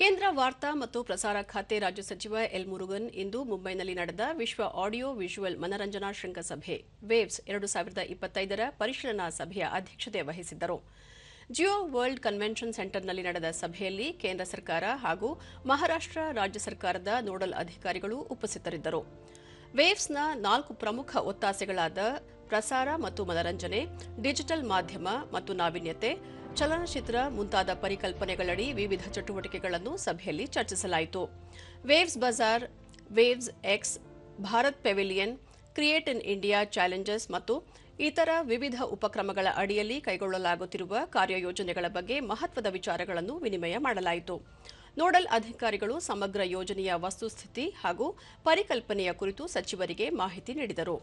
ಕೇಂದ್ರ ವಾರ್ತಾ ಮತ್ತು ಪ್ರಸಾರ ಖಾತೆ ರಾಜ್ಯ ಸಚಿವ ಎಲ್ ಮುರುಗನ್ ಇಂದು ಮುಂಬೈನಲ್ಲಿ ನಡೆದ ವಿಶ್ವ ಆಡಿಯೋ ವಿಜುವಲ್ ಮನರಂಜನಾ ಶೃಂಗಸಭೆ ವೇವ್ಸ್ 2025ರ ಪರಿಶೀಲನಾ ಸಭೆಯ ಅಧ್ಯಕ್ಷತೆ ವಹಿಸಿದ್ದರು. ಜಿಯೋ ವರ್ಲ್ಡ್ ಕನ್ವೆನ್ಷನ್ ಸೆಂಟರ್ನಲ್ಲಿ ನಡೆದ ಸಭೆಯಲ್ಲಿ ಕೇಂದ್ರ ಸರ್ಕಾರ ಹಾಗೂ ಮಹಾರಾಷ್ಟ್ರ ರಾಜ್ಯ ಸರ್ಕಾರದ ನೋಡಲ್ ಅಧಿಕಾರಿಗಳು ಉಪಸ್ಥಿತರಿದ್ದರು. ವೇವ್ಸ್ನ 4 ಪ್ರಮುಖ ಒತ್ತಾಸೆಗಳಾದ ಪ್ರಸಾರ ಮತ್ತು ಮನರಂಜನೆ, ಡಿಜಿಟಲ್ ಮಾಧ್ಯಮ ಮತ್ತು ನಾವೀನ್ಯತೆ, ಚಲನಚಿತ್ರ ಮುಂತಾದ ಪರಿಕಲ್ಪನೆಗಳಡಿ ವಿವಿಧ ಚಟುವಟಿಕೆಗಳನ್ನು ಸಭೆಯಲ್ಲಿ ಚರ್ಚಿಸಲಾಯಿತು. Waves Bazaar, waves X, Bharat pavilion, create in India challenges ಮತ್ತು ಇತರ ವಿವಿಧ ಉಪಕ್ರಮಗಳ ಅಡಿಯಲ್ಲಿ ಕೈಗೊಳ್ಳಲಾಗುತ್ತಿರುವ ಕಾರ್ಯಯೋಜನೆಗಳ ಬಗ್ಗೆ ಮಹತ್ವದ ವಿಚಾರಗಳನ್ನು ವಿನಿಮಯ ಮಾಡಲಾಯಿತು. ನೋಡಲ್ ಅಧಿಕಾರಿಗಳು ಸಮಗ್ರ ಯೋಜನೆಯ ವಸ್ತುಸ್ಥಿತಿ ಹಾಗೂ ಪರಿಕಲ್ಪನೆಯ ಕುರಿತು ಸಚಿವರಿಗೆ ಮಾಹಿತಿ ನೀಡಿದರು.